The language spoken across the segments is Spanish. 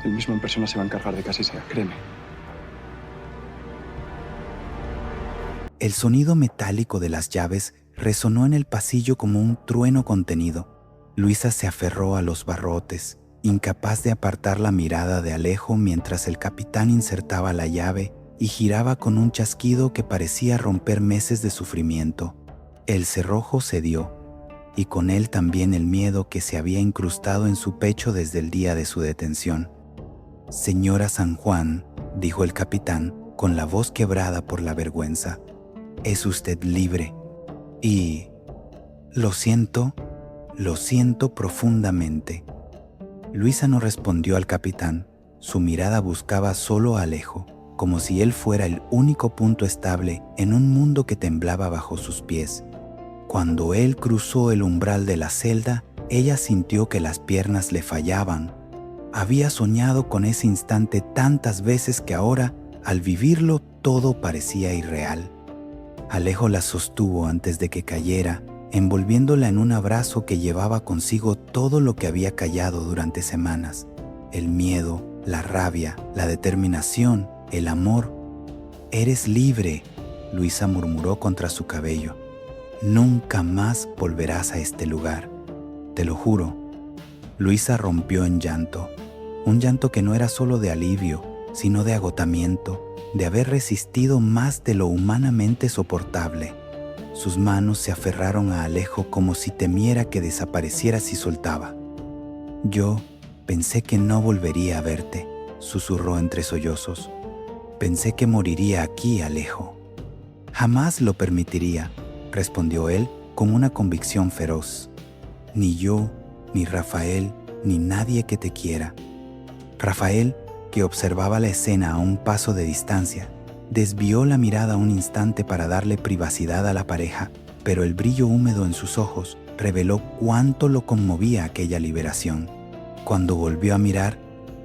Él mismo en persona se va a encargar de que así sea, créeme. El sonido metálico de las llaves resonó en el pasillo como un trueno contenido. Luisa se aferró a los barrotes, incapaz de apartar la mirada de Alejo mientras el capitán insertaba la llave y giraba con un chasquido que parecía romper meses de sufrimiento. El cerrojo cedió, y con él también el miedo que se había incrustado en su pecho desde el día de su detención. «Señora San Juan», dijo el capitán, con la voz quebrada por la vergüenza, «es usted libre. Y lo siento profundamente». Luisa no respondió al capitán. Su mirada buscaba solo a Alejo, como si él fuera el único punto estable en un mundo que temblaba bajo sus pies. Cuando él cruzó el umbral de la celda, ella sintió que las piernas le fallaban. Había soñado con ese instante tantas veces que ahora, al vivirlo, todo parecía irreal. Alejo la sostuvo antes de que cayera, envolviéndola en un abrazo que llevaba consigo todo lo que había callado durante semanas: el miedo, la rabia, la determinación, el amor. «Eres libre», Luisa murmuró contra su cabello. «Nunca más volverás a este lugar, te lo juro». Luisa rompió en llanto, un llanto que no era solo de alivio, sino de agotamiento, de haber resistido más de lo humanamente soportable. Sus manos se aferraron a Alejo como si temiera que desapareciera si soltaba. «Yo pensé que no volvería a verte», susurró entre sollozos. «Pensé que moriría aquí, Alejo». «Jamás lo permitiría», respondió él con una convicción feroz. «Ni yo, ni Rafael, ni nadie que te quiera». Rafael, que observaba la escena a un paso de distancia, desvió la mirada un instante para darle privacidad a la pareja, pero el brillo húmedo en sus ojos reveló cuánto lo conmovía aquella liberación. Cuando volvió a mirar,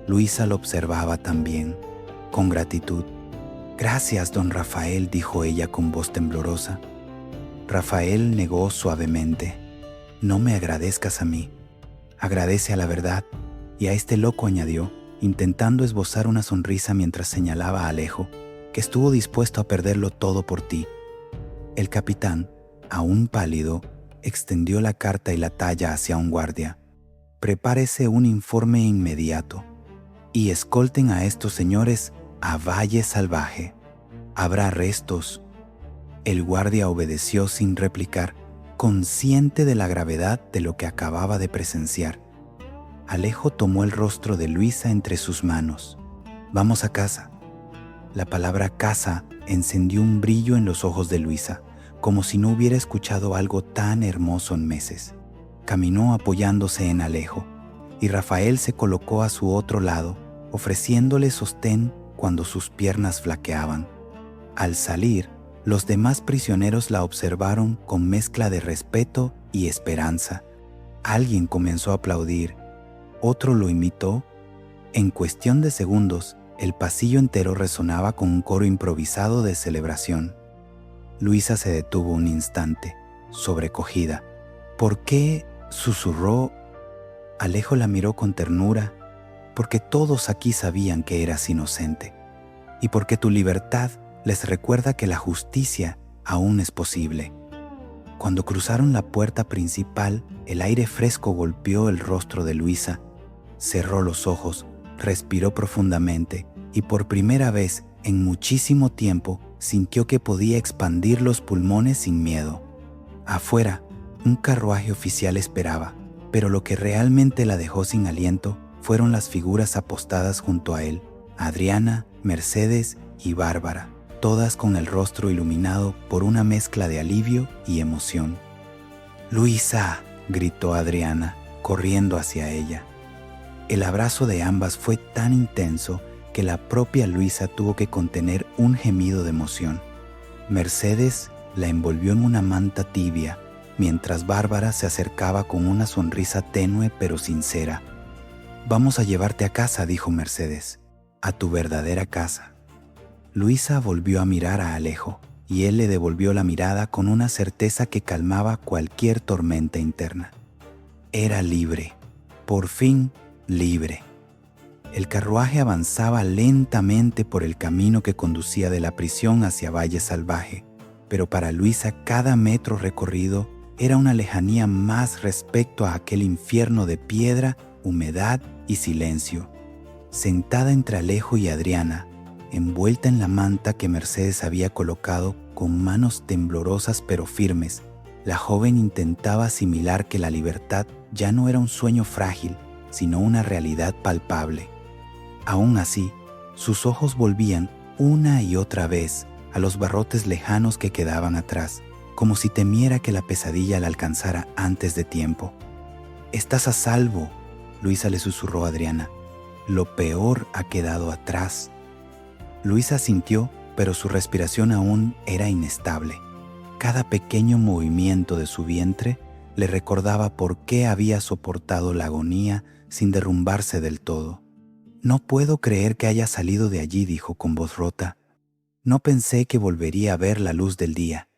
Luisa lo observaba también, con gratitud. «Gracias, don Rafael», dijo ella con voz temblorosa. Rafael negó suavemente. «No me agradezcas a mí, agradece a la verdad», y a este loco añadió, intentando esbozar una sonrisa mientras señalaba a Alejo, que estuvo dispuesto a perderlo todo por ti. El capitán, aún pálido, extendió la carta y la talla hacia un guardia. «Prepárese un informe inmediato y escolten a estos señores a Valle Salvaje. Habrá arrestos». El guardia obedeció sin replicar, consciente de la gravedad de lo que acababa de presenciar. Alejo tomó el rostro de Luisa entre sus manos. «Vamos a casa». La palabra casa encendió un brillo en los ojos de Luisa, como si no hubiera escuchado algo tan hermoso en meses. Caminó apoyándose en Alejo, y Rafael se colocó a su otro lado, ofreciéndole sostén cuando sus piernas flaqueaban. Al salir, los demás prisioneros la observaron con mezcla de respeto y esperanza. Alguien comenzó a aplaudir, otro lo imitó. En cuestión de segundos, el pasillo entero resonaba con un coro improvisado de celebración. Luisa se detuvo un instante, sobrecogida. «¿Por qué?», susurró. Alejo la miró con ternura. «Porque todos aquí sabían que eras inocente, y porque tu libertad les recuerda que la justicia aún es posible». Cuando cruzaron la puerta principal, el aire fresco golpeó el rostro de Luisa. Cerró los ojos, respiró profundamente y por primera vez en muchísimo tiempo sintió que podía expandir los pulmones sin miedo. Afuera, un carruaje oficial esperaba, pero lo que realmente la dejó sin aliento fueron las figuras apostadas junto a él: Adriana, Mercedes y Bárbara, todas con el rostro iluminado por una mezcla de alivio y emoción. «Luisa», gritó Adriana, corriendo hacia ella. El abrazo de ambas fue tan intenso que la propia Luisa tuvo que contener un gemido de emoción. Mercedes la envolvió en una manta tibia, mientras Bárbara se acercaba con una sonrisa tenue pero sincera. «Vamos a llevarte a casa», dijo Mercedes, «a tu verdadera casa». Luisa volvió a mirar a Alejo, y él le devolvió la mirada con una certeza que calmaba cualquier tormenta interna. Era libre, por fin libre. El carruaje avanzaba lentamente por el camino que conducía de la prisión hacia Valle Salvaje, pero para Luisa cada metro recorrido era una lejanía más respecto a aquel infierno de piedra, humedad y silencio. Sentada entre Alejo y Adriana, envuelta en la manta que Mercedes había colocado con manos temblorosas pero firmes, la joven intentaba asimilar que la libertad ya no era un sueño frágil, sino una realidad palpable. Aún así, sus ojos volvían una y otra vez a los barrotes lejanos que quedaban atrás, como si temiera que la pesadilla la alcanzara antes de tiempo. «Estás a salvo», Luisa le susurró a Adriana. «Lo peor ha quedado atrás». Luisa asintió, pero su respiración aún era inestable. Cada pequeño movimiento de su vientre le recordaba por qué había soportado la agonía sin derrumbarse del todo. «No puedo creer que haya salido de allí», dijo con voz rota. «No pensé que volvería a ver la luz del día».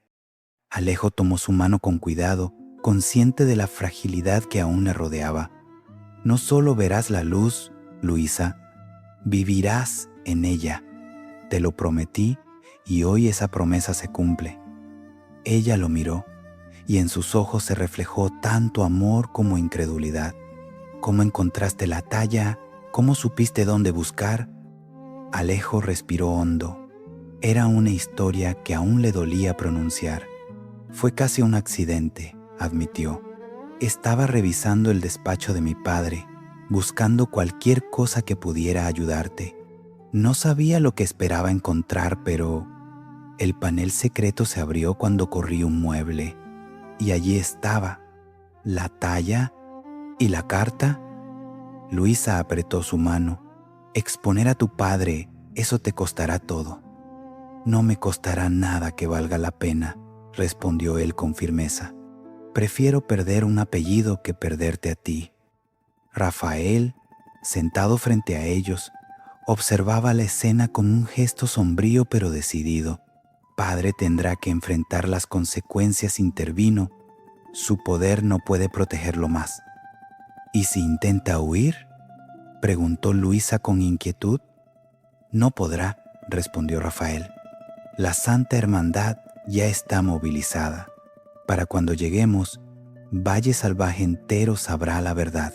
Alejo tomó su mano con cuidado, consciente de la fragilidad que aún le rodeaba. «No solo verás la luz, Luisa, vivirás en ella. Te lo prometí y hoy esa promesa se cumple». Ella lo miró y en sus ojos se reflejó tanto amor como incredulidad. «¿Cómo encontraste la talla? ¿Cómo supiste dónde buscar?» Alejo respiró hondo. Era una historia que aún le dolía pronunciar. «Fue casi un accidente», admitió. «Estaba revisando el despacho de mi padre, buscando cualquier cosa que pudiera ayudarte. No sabía lo que esperaba encontrar, pero el panel secreto se abrió cuando corrí un mueble, y allí estaba, la talla y la carta». Luisa apretó su mano. «Exponer a tu padre, eso te costará todo». «No me costará nada que valga la pena», respondió él con firmeza. «Prefiero perder un apellido que perderte a ti». Rafael, sentado frente a ellos, observaba la escena con un gesto sombrío pero decidido. «Padre tendrá que enfrentar las consecuencias», intervino. «Su poder no puede protegerlo más». «¿Y si intenta huir?», preguntó Luisa con inquietud. «No podrá», respondió Rafael. «La Santa Hermandad ya está movilizada. Para cuando lleguemos, Valle Salvaje entero sabrá la verdad».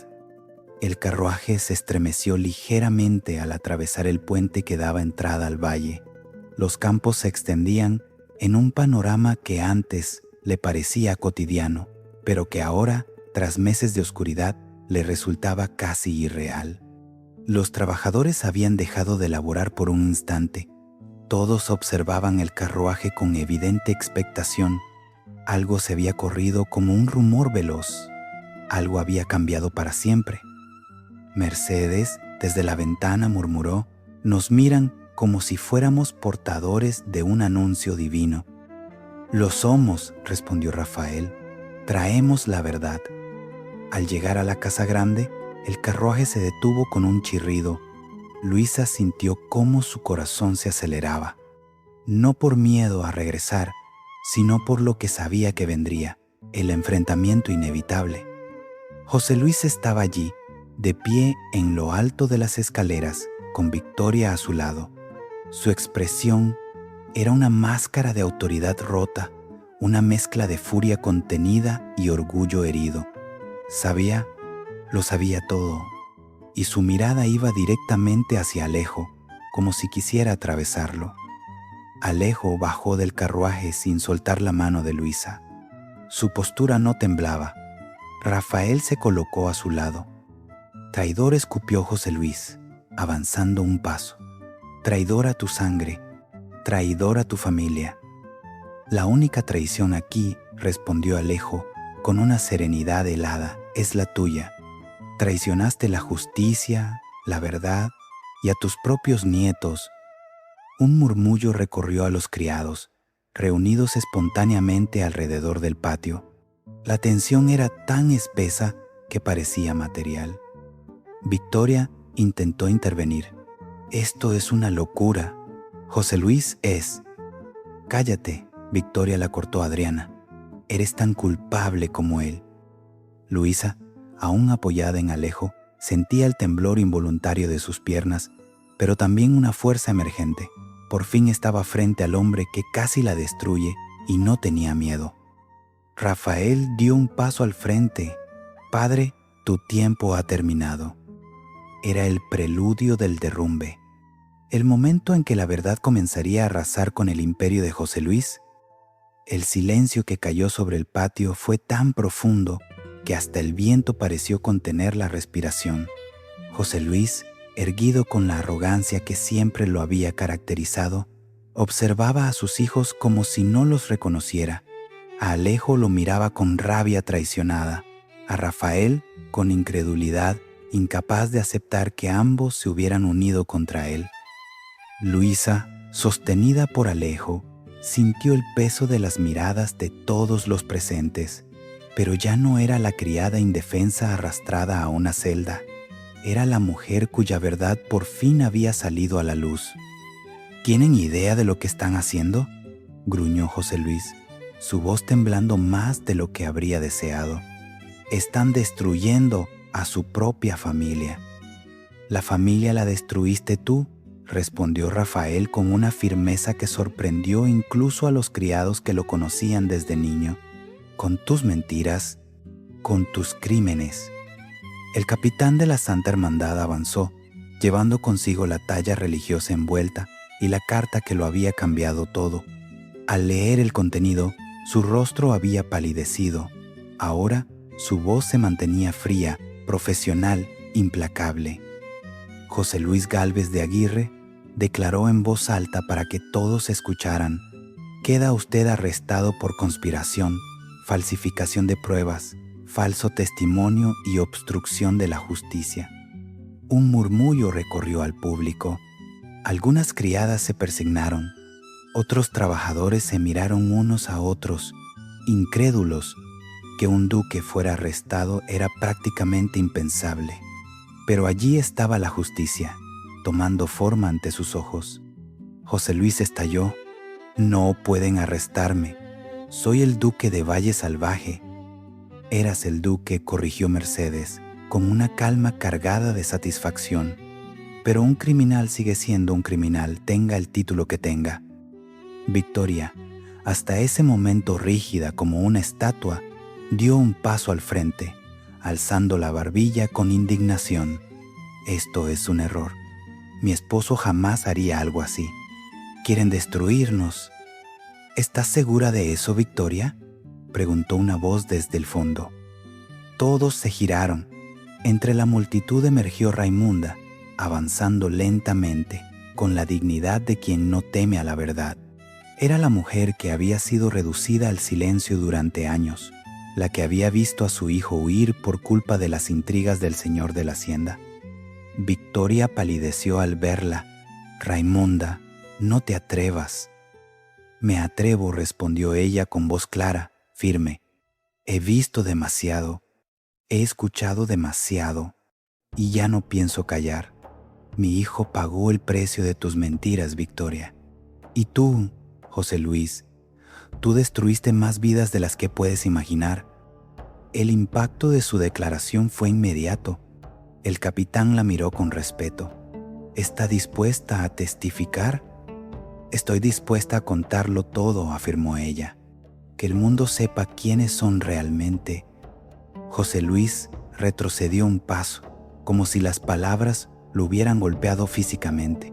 El carruaje se estremeció ligeramente al atravesar el puente que daba entrada al valle. Los campos se extendían en un panorama que antes le parecía cotidiano, pero que ahora, tras meses de oscuridad, le resultaba casi irreal. Los trabajadores habían dejado de laborar por un instante. Todos observaban el carruaje con evidente expectación. Algo se había corrido como un rumor veloz. Algo había cambiado para siempre. Mercedes, desde la ventana, murmuró: «Nos miran como si fuéramos portadores de un anuncio divino». «Lo somos», respondió Rafael. «Traemos la verdad». Al llegar a la casa grande, el carruaje se detuvo con un chirrido. Luisa sintió cómo su corazón se aceleraba, no por miedo a regresar, sino por lo que sabía que vendría, el enfrentamiento inevitable. José Luis estaba allí, de pie en lo alto de las escaleras, con Victoria a su lado. Su expresión era una máscara de autoridad rota, una mezcla de furia contenida y orgullo herido. Sabía, lo sabía todo, y su mirada iba directamente hacia Alejo, como si quisiera atravesarlo. Alejo bajó del carruaje sin soltar la mano de Luisa. Su postura no temblaba. Rafael se colocó a su lado. «Traidor», escupió José Luis, avanzando un paso. «Traidor a tu sangre, traidor a tu familia». «La única traición aquí», respondió Alejo con una serenidad helada, «es la tuya. Traicionaste la justicia, la verdad y a tus propios nietos». Un murmullo recorrió a los criados, reunidos espontáneamente alrededor del patio. La tensión era tan espesa que parecía material. Victoria intentó intervenir. «Esto es una locura. José Luis es». «Cállate», Victoria la cortó a Adriana. «Eres tan culpable como él». Luisa, aún apoyada en Alejo, Sentía el temblor involuntario de sus piernas, pero también una fuerza emergente. Por fin estaba frente al hombre que casi la destruye y no tenía miedo. Rafael dio un paso al frente. «Padre, tu tiempo ha terminado». Era el preludio del derrumbe, el momento en que la verdad comenzaría a arrasar con el imperio de José Luis. El silencio que cayó sobre el patio fue tan profundo que hasta el viento pareció contener la respiración. José Luis, erguido con la arrogancia que siempre lo había caracterizado, observaba a sus hijos como si no los reconociera. A Alejo lo miraba con rabia traicionada, a Rafael con incredulidad, incapaz de aceptar que ambos se hubieran unido contra él. Luisa, sostenida por Alejo, sintió el peso de las miradas de todos los presentes, pero ya no era la criada indefensa arrastrada a una celda. Era la mujer cuya verdad por fin había salido a la luz. ¿Tienen idea de lo que están haciendo?, gruñó José Luis, su voz temblando más de lo que habría deseado. Están destruyendo a su propia familia. La familia la destruiste tú, respondió Rafael con una firmeza que sorprendió incluso a los criados que lo conocían desde niño. Con tus mentiras, con tus crímenes. El capitán de la Santa Hermandad avanzó, llevando consigo la talla religiosa envuelta y la carta que lo había cambiado todo. Al leer el contenido, su rostro había palidecido. Ahora, su voz se mantenía fría, profesional, implacable. José Luis Gálvez de Aguirre declaró en voz alta para que todos escucharan: «Queda usted arrestado por conspiración, falsificación de pruebas, falso testimonio y obstrucción de la justicia». Un murmullo recorrió al público. Algunas criadas se persignaron. Otros trabajadores se miraron unos a otros, incrédulos. Que un duque fuera arrestado era prácticamente impensable. Pero allí estaba la justicia, tomando forma ante sus ojos. José Luis estalló: «No pueden arrestarme. Soy el duque de Valle Salvaje». «Eras el duque», corrigió Mercedes, con una calma cargada de satisfacción. «Pero un criminal sigue siendo un criminal, tenga el título que tenga». Victoria, hasta ese momento rígida como una estatua, dio un paso al frente, alzando la barbilla con indignación. «Esto es un error. Mi esposo jamás haría algo así. Quieren destruirnos». «¿Estás segura de eso, Victoria?», preguntó una voz desde el fondo. Todos se giraron. Entre la multitud emergió Raimunda, avanzando lentamente, con la dignidad de quien no teme a la verdad. Era la mujer que había sido reducida al silencio durante años, la que había visto a su hijo huir por culpa de las intrigas del señor de la hacienda. Victoria palideció al verla. «Raimunda, no te atrevas». «Me atrevo», respondió ella con voz clara, firme. «He visto demasiado, he escuchado demasiado, y ya no pienso callar. Mi hijo pagó el precio de tus mentiras, Victoria. Y tú, José Luis, tú destruiste más vidas de las que puedes imaginar». El impacto de su declaración fue inmediato. El capitán la miró con respeto. «¿Está dispuesta a testificar?» «Estoy dispuesta a contarlo todo», afirmó ella. «Que el mundo sepa quiénes son realmente». José Luis retrocedió un paso, como si las palabras lo hubieran golpeado físicamente.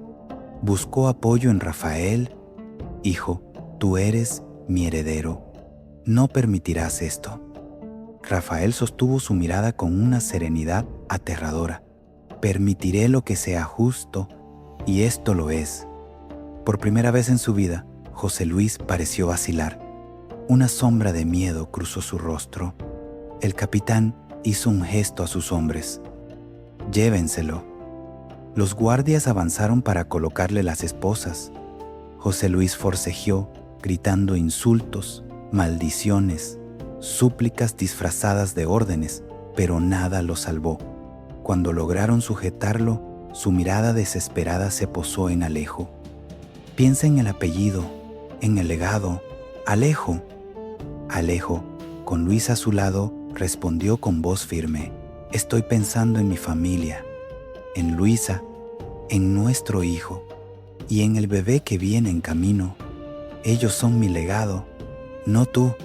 Buscó apoyo en Rafael. «Hijo, tú eres mi heredero. No permitirás esto». Rafael sostuvo su mirada con una serenidad aterradora. «Permitiré lo que sea justo, y esto lo es». Por primera vez en su vida, José Luis pareció vacilar. Una sombra de miedo cruzó su rostro. El capitán hizo un gesto a sus hombres. «Llévenselo». Los guardias avanzaron para colocarle las esposas. José Luis forcejeó, gritando insultos, maldiciones, súplicas disfrazadas de órdenes, pero nada lo salvó. Cuando lograron sujetarlo, su mirada desesperada se posó en Alejo. «Piensa en el apellido, en el legado. Alejo». Alejo, con Luis a su lado, respondió con voz firme: Estoy pensando en mi familia, en Luisa, en nuestro hijo y en el bebé que viene en camino. Ellos son mi legado, no tú.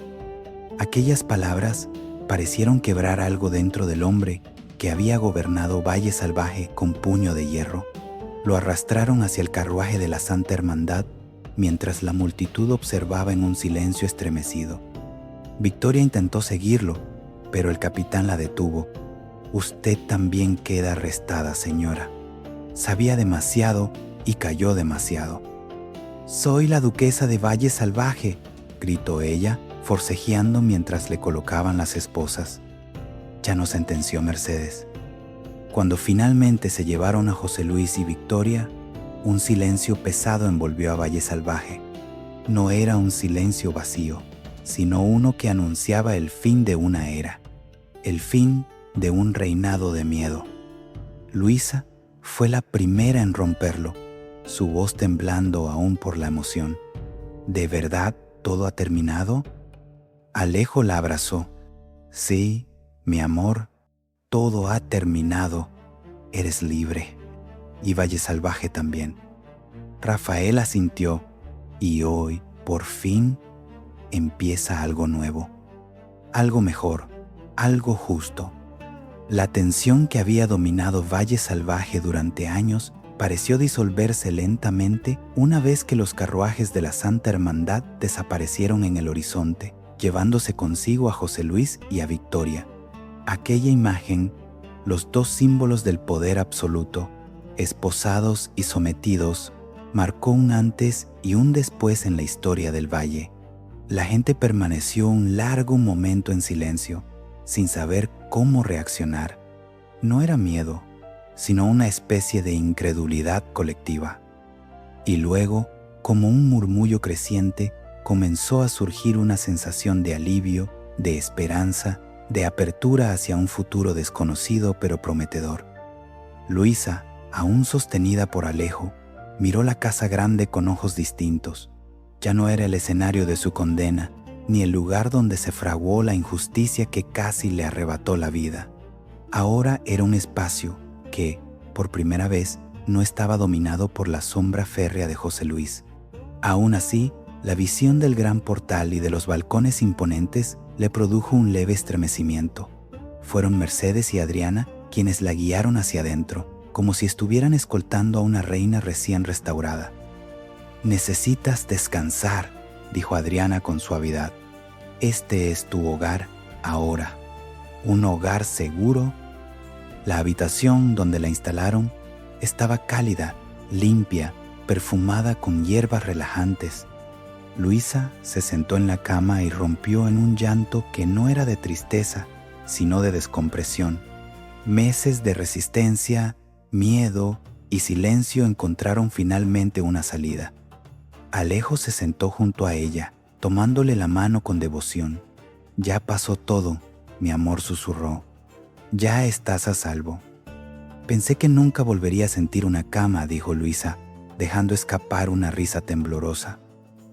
Aquellas palabras parecieron quebrar algo dentro del hombre que había gobernado Valle Salvaje con puño de hierro. Lo arrastraron hacia el carruaje de la Santa Hermandad mientras la multitud observaba en un silencio estremecido. Victoria intentó seguirlo, pero el capitán la detuvo. Usted también queda arrestada, señora. Sabía demasiado y cayó demasiado. Soy la duquesa de Valle Salvaje, gritó ella, forcejeando mientras le colocaban las esposas. Ya no, sentenció Mercedes. Cuando finalmente se llevaron a José Luis y Victoria, un silencio pesado envolvió a Valle Salvaje. No era un silencio vacío, sino uno que anunciaba el fin de una era, el fin de un reinado de miedo. Luisa fue la primera en romperlo, su voz temblando aún por la emoción. ¿De verdad todo ha terminado? Alejo la abrazó. Sí, mi amor, todo ha terminado. Eres libre. Y Valle Salvaje también. Rafael asintió, y hoy, por fin, empieza algo nuevo, algo mejor, algo justo. La tensión que había dominado Valle Salvaje durante años pareció disolverse lentamente una vez que los carruajes de la Santa Hermandad desaparecieron en el horizonte, llevándose consigo a José Luis y a Victoria. Aquella imagen, los dos símbolos del poder absoluto, esposados y sometidos, marcó un antes y un después en la historia del valle. La gente permaneció un largo momento en silencio, sin saber cómo reaccionar. No era miedo, sino una especie de incredulidad colectiva. Y luego, como un murmullo creciente, comenzó a surgir una sensación de alivio, de esperanza, de apertura hacia un futuro desconocido pero prometedor. Luisa, aún sostenida por Alejo, miró la casa grande con ojos distintos. Ya no era el escenario de su condena, ni el lugar donde se fraguó la injusticia que casi le arrebató la vida. Ahora era un espacio que, por primera vez, no estaba dominado por la sombra férrea de José Luis. Aún así, la visión del gran portal y de los balcones imponentes le produjo un leve estremecimiento. Fueron Mercedes y Adriana quienes la guiaron hacia adentro, como si estuvieran escoltando a una reina recién restaurada. «Necesitas descansar», dijo Adriana con suavidad. «Este es tu hogar ahora, un hogar seguro». La habitación donde la instalaron estaba cálida, limpia, perfumada con hierbas relajantes. Luisa se sentó en la cama y rompió en un llanto que no era de tristeza, sino de descompresión. Meses de resistencia, miedo y silencio encontraron finalmente una salida. Alejo se sentó junto a ella, tomándole la mano con devoción. «Ya pasó todo», mi amor susurró. «Ya estás a salvo». «Pensé que nunca volvería a sentir una cama», dijo Luisa, dejando escapar una risa temblorosa.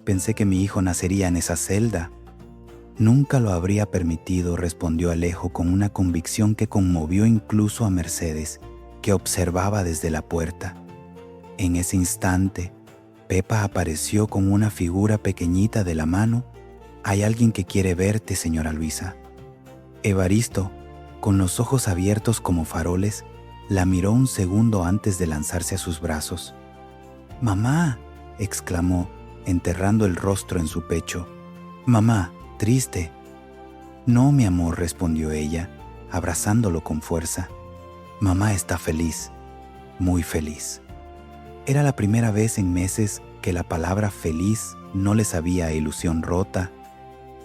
«Pensé que mi hijo nacería en esa celda». «Nunca lo habría permitido», respondió Alejo con una convicción que conmovió incluso a Mercedes, que observaba desde la puerta. En ese instante, Pepa apareció con una figura pequeñita de la mano. «Hay alguien que quiere verte, señora Luisa». Evaristo, con los ojos abiertos como faroles, la miró un segundo antes de lanzarse a sus brazos. «Mamá», exclamó, enterrando el rostro en su pecho. «Mamá, triste». «No, mi amor», respondió ella, abrazándolo con fuerza. «Mamá está feliz, muy feliz». Era la primera vez en meses que la palabra feliz no le sabía a ilusión rota.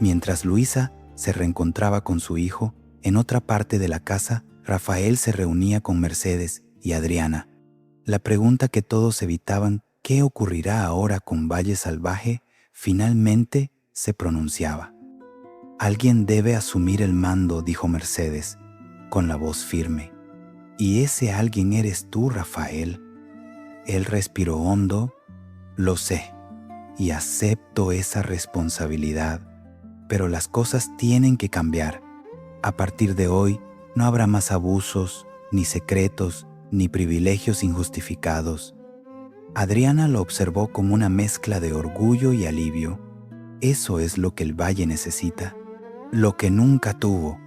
Mientras Luisa se reencontraba con su hijo, en otra parte de la casa, Rafael se reunía con Mercedes y Adriana. La pregunta que todos evitaban, ¿qué ocurrirá ahora con Valle Salvaje?, finalmente se pronunciaba. «Alguien debe asumir el mando», dijo Mercedes, con la voz firme. «Y ese alguien eres tú, Rafael». Él respiró hondo. «Lo sé, y acepto esa responsabilidad, pero las cosas tienen que cambiar. A partir de hoy, No habrá más abusos, ni secretos, ni privilegios injustificados. Adriana lo observó como una mezcla de orgullo y alivio. Eso es lo que el valle necesita, lo que nunca tuvo.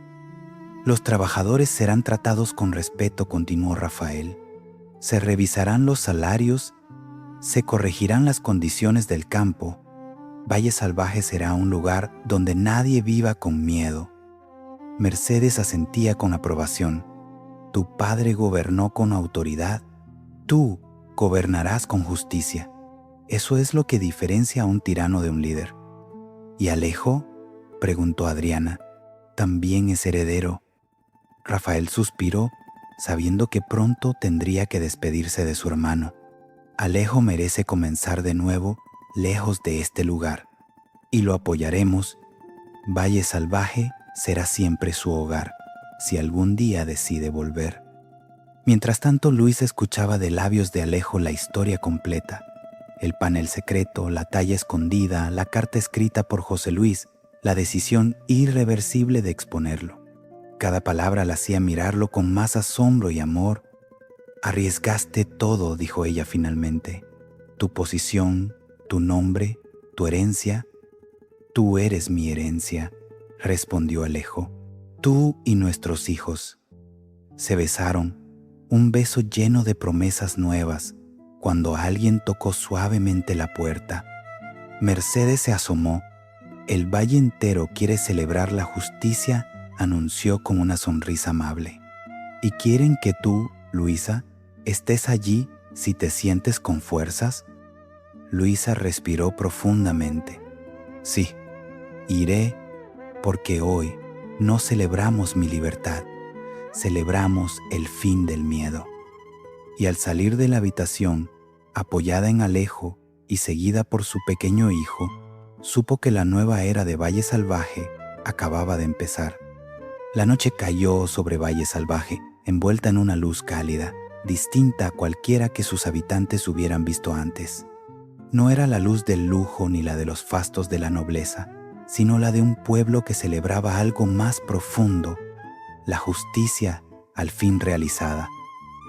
Los trabajadores serán tratados con respeto, continuó Rafael. Se revisarán los salarios, se corregirán las condiciones del campo. Valle Salvaje será un lugar donde nadie viva con miedo. Mercedes asentía con aprobación. Tu padre gobernó con autoridad. Tú gobernarás con justicia. Eso es lo que diferencia a un tirano de un líder. ¿Y Alejo?, preguntó Adriana. También es heredero. Rafael suspiró, sabiendo que pronto tendría que despedirse de su hermano. Alejo merece comenzar de nuevo, lejos de este lugar, y lo apoyaremos. Valle Salvaje será siempre su hogar, si algún día decide volver. Mientras tanto, Luis escuchaba de labios de Alejo la historia completa. El panel secreto, la talla escondida, la carta escrita por José Luis, la decisión irreversible de exponerlo. Cada palabra la hacía mirarlo con más asombro y amor. Arriesgaste todo, dijo ella finalmente. Tu posición, tu nombre, tu herencia. Tú eres mi herencia, respondió Alejo. Tú y nuestros hijos. Se besaron, un beso lleno de promesas nuevas, cuando alguien tocó suavemente la puerta. Mercedes se asomó. El valle entero quiere celebrar la justicia, anunció con una sonrisa amable. Y quieren que tú, Luisa, estés allí si te sientes con fuerzas. Luisa respiró profundamente. Sí, iré, porque hoy no celebramos mi libertad, celebramos el fin del miedo. Y al salir de la habitación, apoyada en Alejo y seguida por su pequeño hijo, supo que la nueva era de Valle Salvaje acababa de empezar. La noche cayó sobre Valle Salvaje, envuelta en una luz cálida, distinta a cualquiera que sus habitantes hubieran visto antes. No era la luz del lujo ni la de los fastos de la nobleza, sino la de un pueblo que celebraba algo más profundo, la justicia al fin realizada.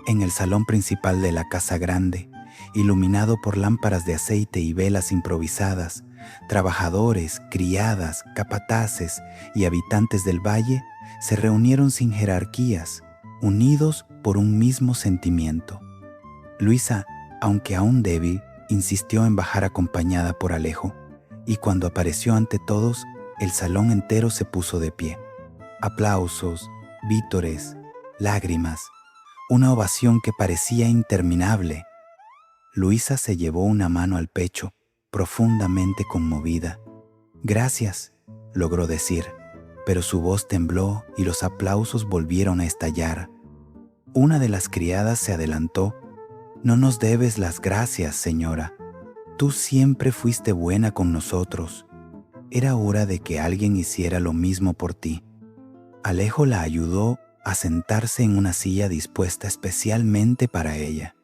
En el salón principal de la casa grande, iluminado por lámparas de aceite y velas improvisadas, trabajadores, criadas, capataces y habitantes del valle se reunieron sin jerarquías, unidos por un mismo sentimiento. Luisa, aunque aún débil, insistió en bajar acompañada por Alejo, y cuando apareció ante todos, el salón entero se puso de pie. Aplausos, vítores, lágrimas, una ovación que parecía interminable. Luisa se llevó una mano al pecho, profundamente conmovida. «Gracias», logró decir, pero su voz tembló y los aplausos volvieron a estallar. Una de las criadas se adelantó. «No nos debes las gracias, señora. Tú siempre fuiste buena con nosotros. Era hora de que alguien hiciera lo mismo por ti». Alejo la ayudó a sentarse en una silla dispuesta especialmente para ella.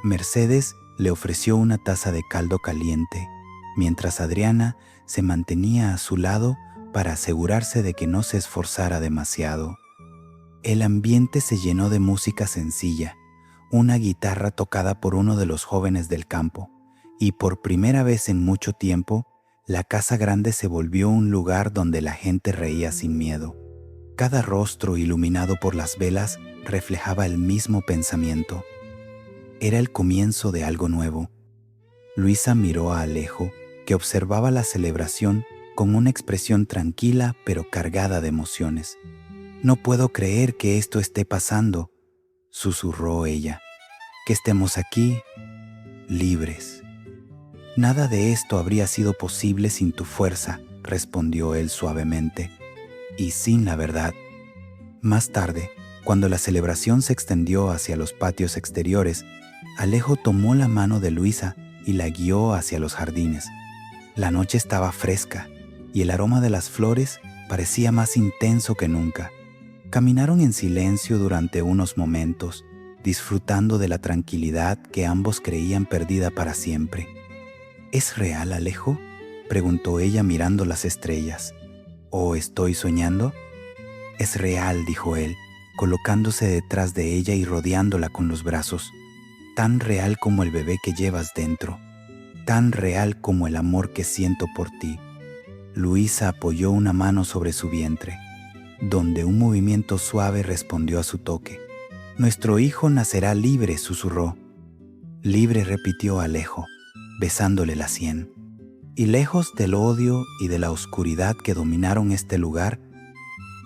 Mercedes le ofreció una taza de caldo caliente, mientras Adriana se mantenía a su lado para asegurarse de que no se esforzara demasiado. El ambiente se llenó de música sencilla, una guitarra tocada por uno de los jóvenes del campo, y por primera vez en mucho tiempo, la casa grande se volvió un lugar donde la gente reía sin miedo. Cada rostro iluminado por las velas reflejaba el mismo pensamiento. Era el comienzo de algo nuevo. Luisa miró a Alejo, que observaba la celebración con una expresión tranquila pero cargada de emociones. «No puedo creer que esto esté pasando», susurró ella. «Que estemos aquí, libres». «Nada de esto habría sido posible sin tu fuerza», respondió él suavemente, «y sin la verdad». Más tarde, cuando la celebración se extendió hacia los patios exteriores, Alejo tomó la mano de Luisa y la guió hacia los jardines. La noche estaba fresca y el aroma de las flores parecía más intenso que nunca. Caminaron en silencio durante unos momentos, disfrutando de la tranquilidad que ambos creían perdida para siempre. «¿Es real, Alejo?», preguntó ella mirando las estrellas. «¿O estoy soñando?». «Es real», dijo él, colocándose detrás de ella y rodeándola con los brazos. Tan real como el bebé que llevas dentro, tan real como el amor que siento por ti. Luisa apoyó una mano sobre su vientre, donde un movimiento suave respondió a su toque. Nuestro hijo nacerá libre, susurró. Libre, repitió Alejo, besándole la sien. Y lejos del odio y de la oscuridad que dominaron este lugar,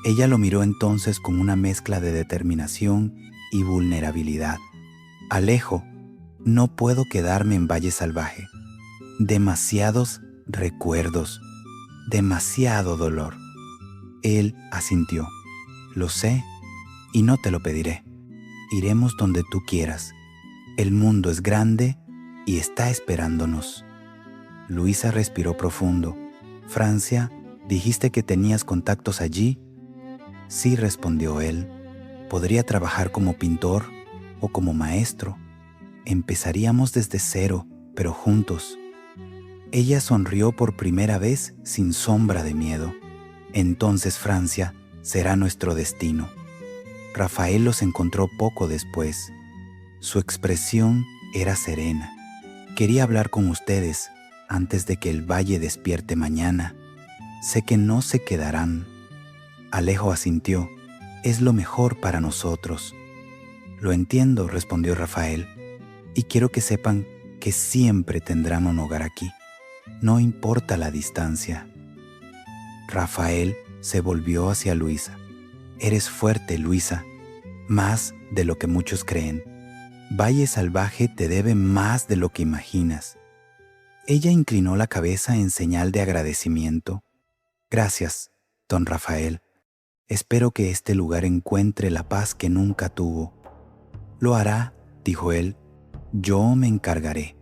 ella lo miró entonces con una mezcla de determinación y vulnerabilidad. Alejo, no puedo quedarme en Valle Salvaje. Demasiados recuerdos, demasiado dolor. Él asintió. Lo sé y no te lo pediré. Iremos donde tú quieras. El mundo es grande y está esperándonos. Luisa respiró profundo. Francia, ¿dijiste que tenías contactos allí? Sí, respondió él. Podría trabajar como pintor o como maestro. Empezaríamos desde cero, pero juntos. Ella sonrió por primera vez sin sombra de miedo. Entonces Francia será nuestro destino. Rafael los encontró poco después. Su expresión era serena. Quería hablar con ustedes antes de que el valle despierte mañana. Sé que no se quedarán. Alejo asintió. Es lo mejor para nosotros. Lo entiendo, respondió Rafael, y quiero que sepan que siempre tendrán un hogar aquí. No importa la distancia. Rafael se volvió hacia Luisa. Eres fuerte, Luisa, más de lo que muchos creen. Valle Salvaje te debe más de lo que imaginas. Ella inclinó la cabeza en señal de agradecimiento. Gracias, don Rafael. Espero que este lugar encuentre la paz que nunca tuvo. Lo hará, dijo él. Yo me encargaré.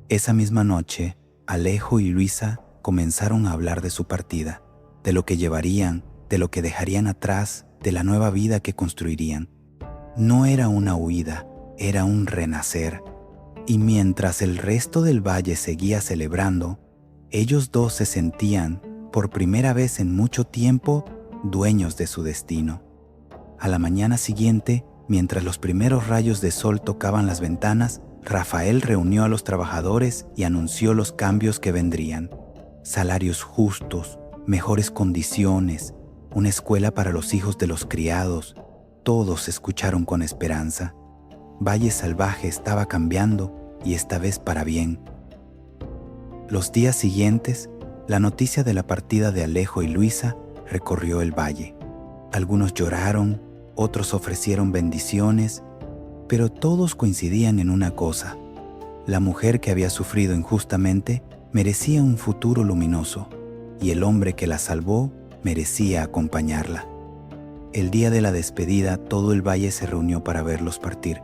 Esa misma noche, Alejo y Luisa comenzaron a hablar de su partida, de lo que llevarían, de lo que dejarían atrás, de la nueva vida que construirían. No era una huida, era un renacer. Y mientras el resto del valle seguía celebrando, ellos dos se sentían, por primera vez en mucho tiempo, dueños de su destino. A la mañana siguiente, mientras los primeros rayos de sol tocaban las ventanas, Rafael reunió a los trabajadores y anunció los cambios que vendrían. Salarios justos, mejores condiciones, una escuela para los hijos de los criados. Todos escucharon con esperanza. Valle Salvaje estaba cambiando y esta vez para bien. Los días siguientes, la noticia de la partida de Alejo y Luisa recorrió el valle. Algunos lloraron, otros ofrecieron bendiciones, pero todos coincidían en una cosa. La mujer que había sufrido injustamente merecía un futuro luminoso y el hombre que la salvó merecía acompañarla. El día de la despedida, todo el valle se reunió para verlos partir.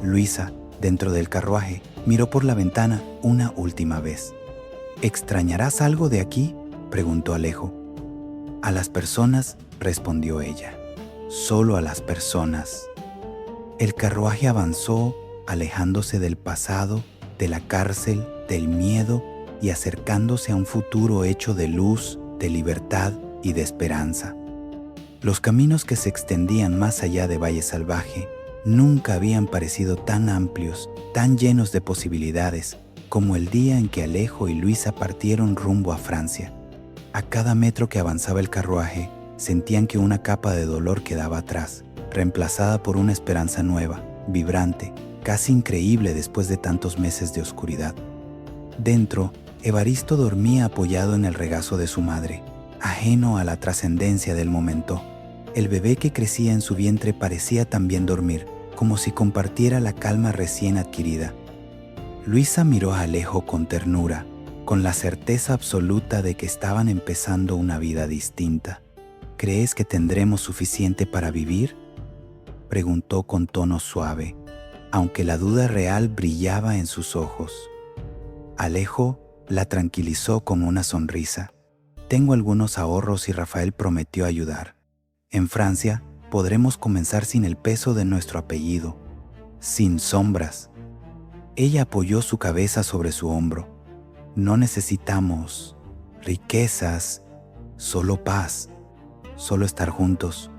Luisa, dentro del carruaje, miró por la ventana una última vez. ¿Extrañarás algo de aquí?, preguntó Alejo. A las personas, respondió ella. Solo a las personas. El carruaje avanzó, alejándose del pasado, de la cárcel, del miedo y acercándose a un futuro hecho de luz, de libertad y de esperanza. Los caminos que se extendían más allá de Valle Salvaje nunca habían parecido tan amplios, tan llenos de posibilidades, como el día en que Alejo y Luisa partieron rumbo a Francia. A cada metro que avanzaba el carruaje, sentían que una capa de dolor quedaba atrás, reemplazada por una esperanza nueva, vibrante, casi increíble después de tantos meses de oscuridad. Dentro, Evaristo dormía apoyado en el regazo de su madre, ajeno a la trascendencia del momento. El bebé que crecía en su vientre parecía también dormir, como si compartiera la calma recién adquirida. Luisa miró a Alejo con ternura, con la certeza absoluta de que estaban empezando una vida distinta. ¿Crees que tendremos suficiente para vivir?, preguntó con tono suave, aunque la duda real brillaba en sus ojos. Alejo la tranquilizó con una sonrisa. Tengo algunos ahorros y Rafael prometió ayudar. En Francia podremos comenzar sin el peso de nuestro apellido, sin sombras. Ella apoyó su cabeza sobre su hombro. No necesitamos riquezas, solo paz, solo estar juntos.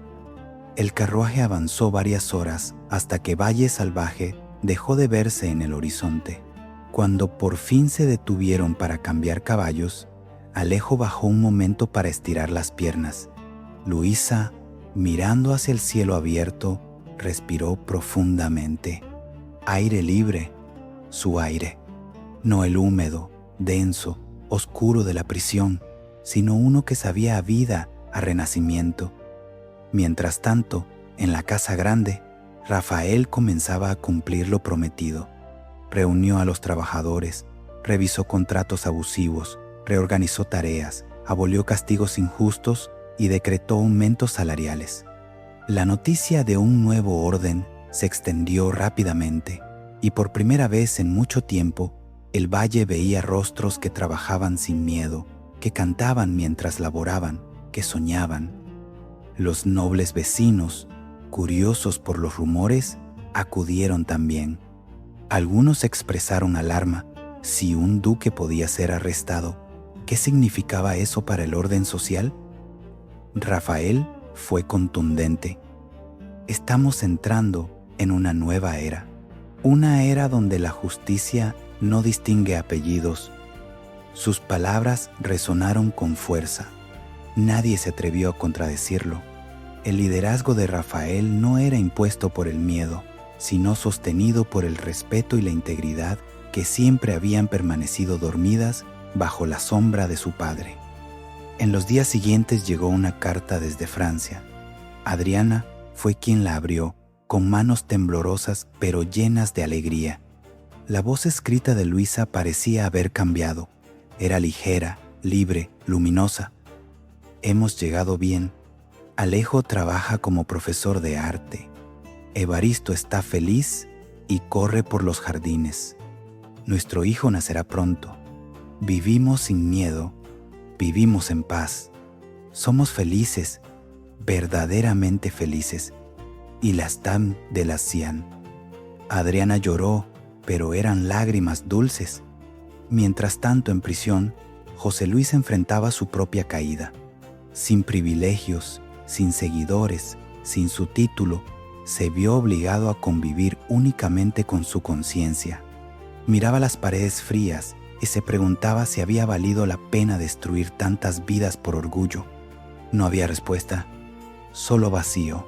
El carruaje avanzó varias horas hasta que Valle Salvaje dejó de verse en el horizonte. Cuando por fin se detuvieron para cambiar caballos, Alejo bajó un momento para estirar las piernas. Luisa, mirando hacia el cielo abierto, respiró profundamente. Aire libre, su aire. No el húmedo, denso, oscuro de la prisión, sino uno que sabía a vida, a renacimiento. Mientras tanto, en la casa grande, Rafael comenzaba a cumplir lo prometido. Reunió a los trabajadores, revisó contratos abusivos, reorganizó tareas, abolió castigos injustos y decretó aumentos salariales. La noticia de un nuevo orden se extendió rápidamente y por primera vez en mucho tiempo, el valle veía rostros que trabajaban sin miedo, que cantaban mientras laboraban, que soñaban. Los nobles vecinos, curiosos por los rumores, acudieron también. Algunos expresaron alarma si un duque podía ser arrestado. ¿Qué significaba eso para el orden social? Rafael fue contundente. Estamos entrando en una nueva era. Una era donde la justicia no distingue apellidos. Sus palabras resonaron con fuerza. Nadie se atrevió a contradecirlo. El liderazgo de Rafael no era impuesto por el miedo, sino sostenido por el respeto y la integridad que siempre habían permanecido dormidas bajo la sombra de su padre. En los días siguientes llegó una carta desde Francia. Adriana fue quien la abrió, con manos temblorosas pero llenas de alegría. La voz escrita de Luisa parecía haber cambiado. Era ligera, libre, luminosa. Hemos llegado bien. Alejo trabaja como profesor de arte. Evaristo está feliz y corre por los jardines. Nuestro hijo nacerá pronto. Vivimos sin miedo, vivimos en paz. Somos felices, verdaderamente felices. Y las dam de la Cian. Adriana lloró, pero eran lágrimas dulces. Mientras tanto, en prisión, José Luis enfrentaba su propia caída. Sin privilegios, sin seguidores, sin su título, se vio obligado a convivir únicamente con su conciencia. Miraba las paredes frías y se preguntaba si había valido la pena destruir tantas vidas por orgullo. No había respuesta, solo vacío.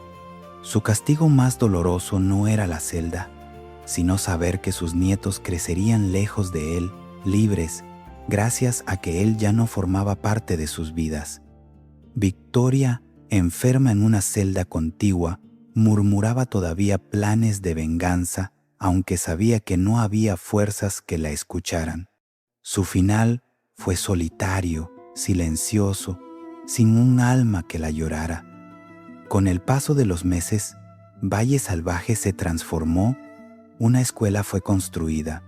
Su castigo más doloroso no era la celda, sino saber que sus nietos crecerían lejos de él, libres, gracias a que él ya no formaba parte de sus vidas. Victoria, enferma en una celda contigua, murmuraba todavía planes de venganza, aunque sabía que no había fuerzas que la escucharan. Su final fue solitario, silencioso, sin un alma que la llorara. Con el paso de los meses, Valle Salvaje se transformó, una escuela fue construida.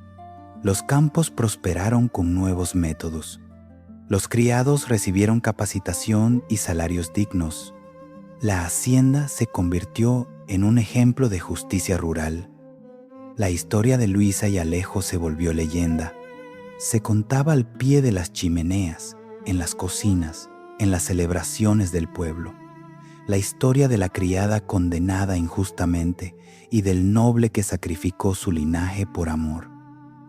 Los campos prosperaron con nuevos métodos. Los criados recibieron capacitación y salarios dignos. La hacienda se convirtió en un ejemplo de justicia rural. La historia de Luisa y Alejo se volvió leyenda. Se contaba al pie de las chimeneas, en las cocinas, en las celebraciones del pueblo. La historia de la criada condenada injustamente y del noble que sacrificó su linaje por amor.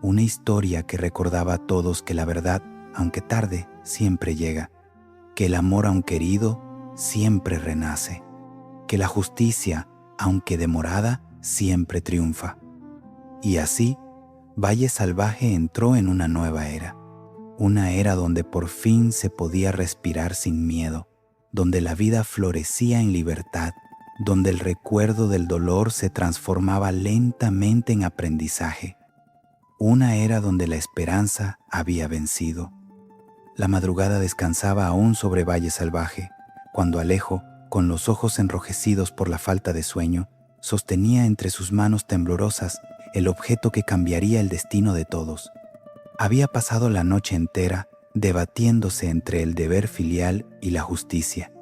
Una historia que recordaba a todos que la verdad, aunque tarde, siempre llega, que el amor, aunque herido, siempre renace, que la justicia, aunque demorada, siempre triunfa. Y así, Valle Salvaje entró en una nueva era, una era donde por fin se podía respirar sin miedo, donde la vida florecía en libertad, donde el recuerdo del dolor se transformaba lentamente en aprendizaje. Una era donde la esperanza había vencido. La madrugada descansaba aún sobre Valle Salvaje, cuando Alejo, con los ojos enrojecidos por la falta de sueño, sostenía entre sus manos temblorosas el objeto que cambiaría el destino de todos. Había pasado la noche entera debatiéndose entre el deber filial y la justicia,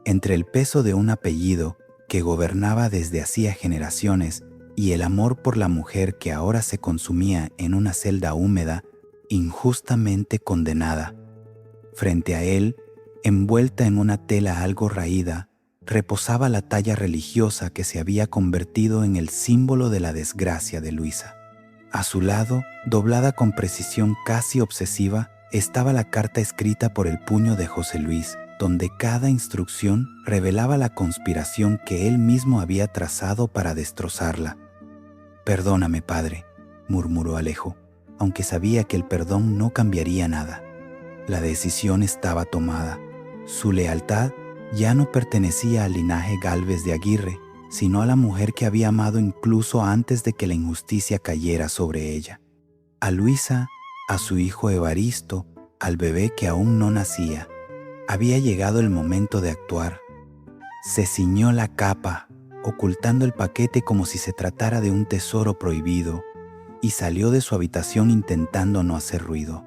entre el peso de un apellido que gobernaba desde hacía generaciones y el amor por la mujer que ahora se consumía en una celda húmeda, injustamente condenada. Frente a él, envuelta en una tela algo raída, reposaba la talla religiosa que se había convertido en el símbolo de la desgracia de Luisa. A su lado, doblada con precisión casi obsesiva, estaba la carta escrita por el puño de José Luis, donde cada instrucción revelaba la conspiración que él mismo había trazado para destrozarla. «Perdóname, padre», murmuró Alejo, aunque sabía que el perdón no cambiaría nada. La decisión estaba tomada. Su lealtad ya no pertenecía al linaje Gálvez de Aguirre, sino a la mujer que había amado incluso antes de que la injusticia cayera sobre ella. A Luisa, a su hijo Evaristo, al bebé que aún no nacía. Había llegado el momento de actuar. Se ciñó la capa, ocultando el paquete como si se tratara de un tesoro prohibido, y salió de su habitación intentando no hacer ruido.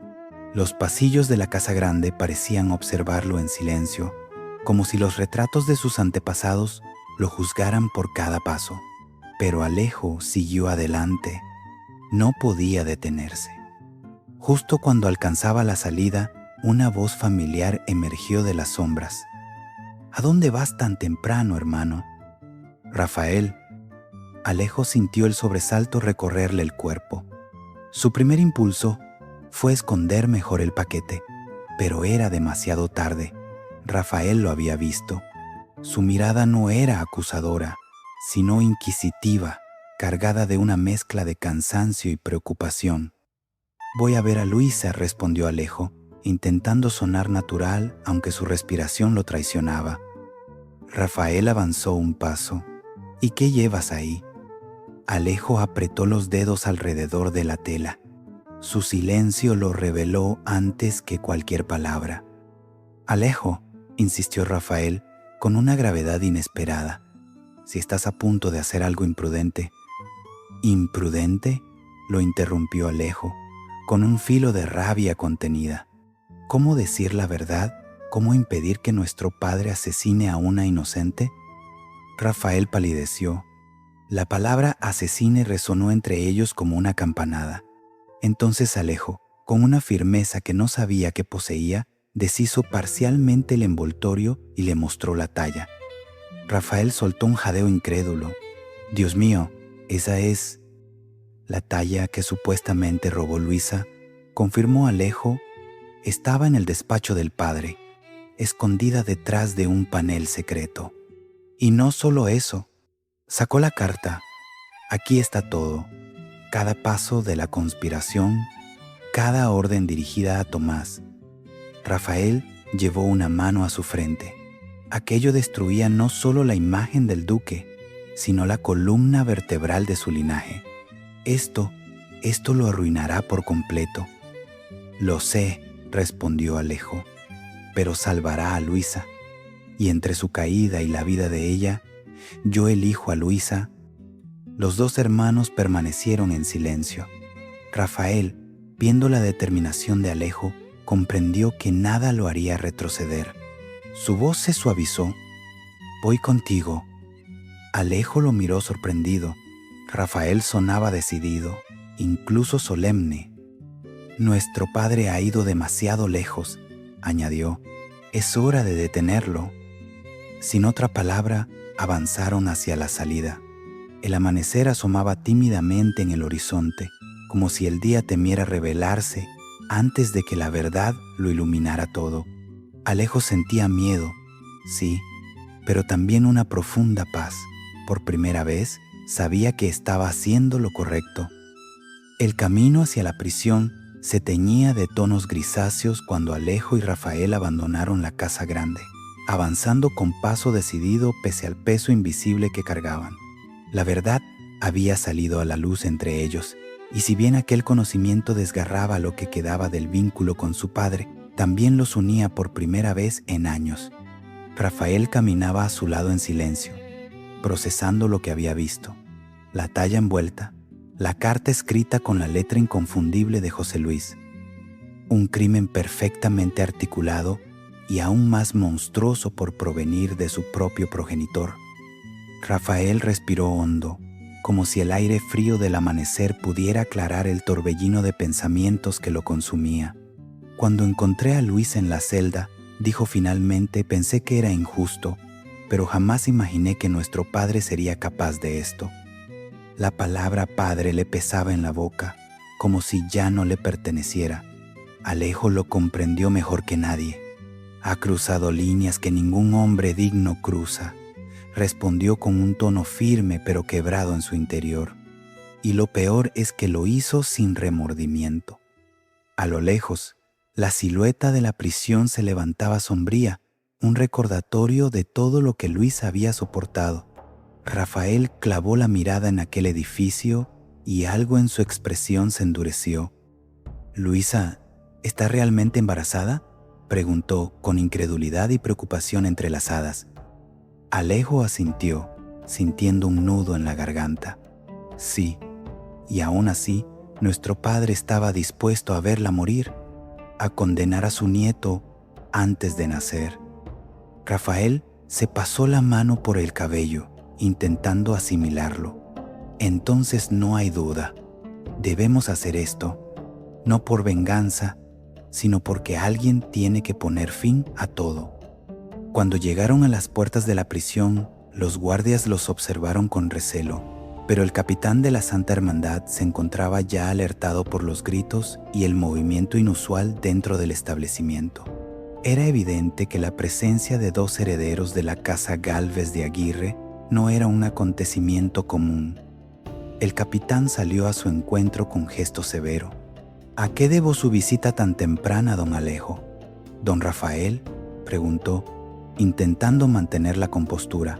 Los pasillos de la casa grande parecían observarlo en silencio, como si los retratos de sus antepasados lo juzgaran por cada paso. Pero Alejo siguió adelante. No podía detenerse. Justo cuando alcanzaba la salida, una voz familiar emergió de las sombras. «¿A dónde vas tan temprano, hermano?» «Rafael». Alejo sintió el sobresalto recorrerle el cuerpo. Su primer impulso fue esconder mejor el paquete, pero era demasiado tarde. Rafael lo había visto. Su mirada no era acusadora, sino inquisitiva, cargada de una mezcla de cansancio y preocupación. «Voy a ver a Luisa», respondió Alejo, intentando sonar natural, aunque su respiración lo traicionaba. Rafael avanzó un paso. «¿Y qué llevas ahí?» Alejo apretó los dedos alrededor de la tela. Su silencio lo reveló antes que cualquier palabra. «Alejo», insistió Rafael, con una gravedad inesperada, «si estás a punto de hacer algo imprudente». «¿Imprudente?», lo interrumpió Alejo, con un filo de rabia contenida. ¿Cómo decir la verdad? ¿Cómo impedir que nuestro padre asesine a una inocente? Rafael palideció. La palabra asesine resonó entre ellos como una campanada. Entonces Alejo, con una firmeza que no sabía que poseía, deshizo parcialmente el envoltorio y le mostró la talla. Rafael soltó un jadeo incrédulo. «Dios mío, esa es la talla que supuestamente robó Luisa», confirmó Alejo. Estaba en el despacho del padre, escondida detrás de un panel secreto. Y no solo eso, sacó la carta. Aquí está todo, cada paso de la conspiración, cada orden dirigida a Tomás. Rafael llevó una mano a su frente. Aquello destruía no solo la imagen del duque, sino la columna vertebral de su linaje. Esto lo arruinará por completo. «Lo sé», respondió Alejo, «pero salvará a Luisa. Y entre su caída y la vida de ella, yo elijo a Luisa». Los dos hermanos permanecieron en silencio. Rafael, viendo la determinación de Alejo, comprendió que nada lo haría retroceder. Su voz se suavizó. «Voy contigo». Alejo lo miró sorprendido. Rafael sonaba decidido, incluso solemne. «Nuestro padre ha ido demasiado lejos», añadió. «Es hora de detenerlo». Sin otra palabra, avanzaron hacia la salida. El amanecer asomaba tímidamente en el horizonte, como si el día temiera revelarse antes de que la verdad lo iluminara todo. Alejo sentía miedo, sí, pero también una profunda paz. Por primera vez, sabía que estaba haciendo lo correcto. El camino hacia la prisión se teñía de tonos grisáceos cuando Alejo y Rafael abandonaron la casa grande, avanzando con paso decidido pese al peso invisible que cargaban. La verdad había salido a la luz entre ellos, y si bien aquel conocimiento desgarraba lo que quedaba del vínculo con su padre, también los unía por primera vez en años. Rafael caminaba a su lado en silencio, procesando lo que había visto. La talla envuelta, la carta escrita con la letra inconfundible de José Luis. Un crimen perfectamente articulado y aún más monstruoso por provenir de su propio progenitor. Rafael respiró hondo, como si el aire frío del amanecer pudiera aclarar el torbellino de pensamientos que lo consumía. Cuando encontré a Luis en la celda, dijo finalmente, pensé que era injusto, pero jamás imaginé que nuestro padre sería capaz de esto. La palabra padre le pesaba en la boca, como si ya no le perteneciera. Alejo lo comprendió mejor que nadie. Ha cruzado líneas que ningún hombre digno cruza, respondió con un tono firme pero quebrado en su interior. Y lo peor es que lo hizo sin remordimiento. A lo lejos, la silueta de la prisión se levantaba sombría, un recordatorio de todo lo que Luisa había soportado. Rafael clavó la mirada en aquel edificio y algo en su expresión se endureció. «Luisa, ¿está realmente embarazada?», preguntó con incredulidad y preocupación entrelazadas. Alejo asintió, sintiendo un nudo en la garganta. Sí, y aún así, nuestro padre estaba dispuesto a verla morir, a condenar a su nieto antes de nacer. Rafael se pasó la mano por el cabello, intentando asimilarlo. Entonces no hay duda. Debemos hacer esto, no por venganza, sino porque alguien tiene que poner fin a todo. Cuando llegaron a las puertas de la prisión, los guardias los observaron con recelo, pero el capitán de la Santa Hermandad se encontraba ya alertado por los gritos y el movimiento inusual dentro del establecimiento. Era evidente que la presencia de dos herederos de la casa Gálvez de Aguirre no era un acontecimiento común. El capitán salió a su encuentro con gesto severo. «¿A qué debo su visita tan temprana, don Alejo?». «¿Don Rafael?», preguntó, intentando mantener la compostura.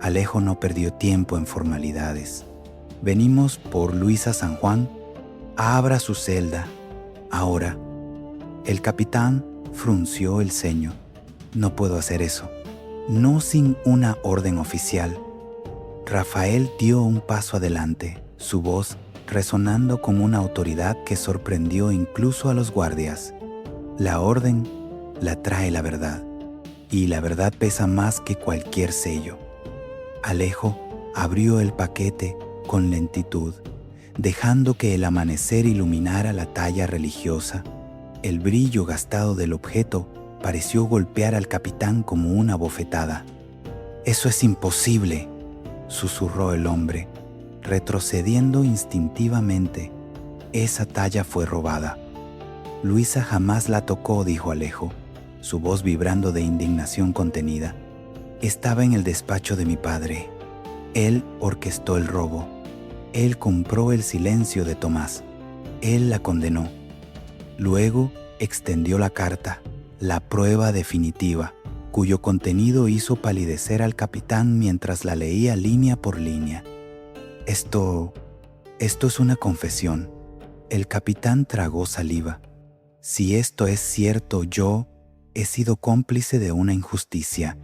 Alejo no perdió tiempo en formalidades. «Venimos por Luisa San Juan. Abra su celda. Ahora». El capitán frunció el ceño. «No puedo hacer eso. No sin una orden oficial». Rafael dio un paso adelante, su voz resonando con una autoridad que sorprendió incluso a los guardias. «La orden la trae la verdad, y la verdad pesa más que cualquier sello». Alejo abrió el paquete con lentitud, dejando que el amanecer iluminara la talla religiosa. El brillo gastado del objeto pareció golpear al capitán como una bofetada. «Eso es imposible», susurró el hombre, retrocediendo instintivamente. «Esa talla fue robada». «Luisa jamás la tocó», dijo Alejo, su voz vibrando de indignación contenida. «Estaba en el despacho de mi padre. Él orquestó el robo. Él compró el silencio de Tomás. Él la condenó. Luego extendió la carta, la prueba definitiva, cuyo contenido hizo palidecer al capitán mientras la leía línea por línea. Esto es una confesión». El capitán tragó saliva. «Si esto es cierto, yo he sido cómplice de una injusticia».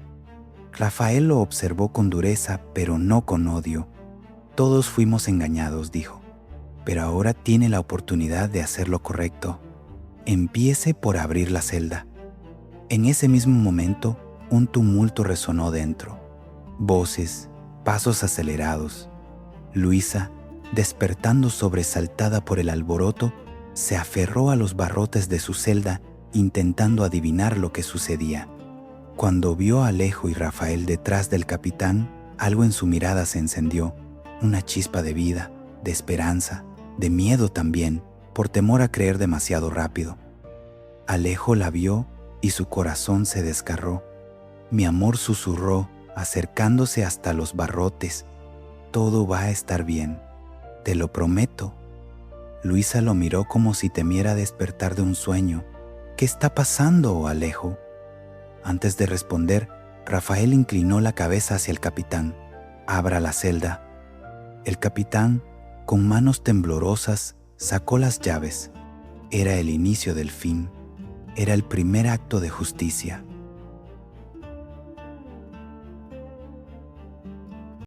Rafael lo observó con dureza, pero no con odio. «Todos fuimos engañados», dijo, «pero ahora tiene la oportunidad de hacer lo correcto. Empiece por abrir la celda». En ese mismo momento, un tumulto resonó dentro. Voces, pasos acelerados. Luisa, despertando sobresaltada por el alboroto, se aferró a los barrotes de su celda, intentando adivinar lo que sucedía. Cuando vio a Alejo y Rafael detrás del capitán, algo en su mirada se encendió, una chispa de vida, de esperanza, de miedo también, por temor a creer demasiado rápido. Alejo la vio y su corazón se desgarró. «Mi amor», susurró, acercándose hasta los barrotes, «todo va a estar bien, te lo prometo». Luisa lo miró como si temiera despertar de un sueño. «¿Qué está pasando, Alejo?». Antes de responder, Rafael inclinó la cabeza hacia el capitán. «Abra la celda». El capitán, con manos temblorosas, sacó las llaves. Era el inicio del fin. Era el primer acto de justicia.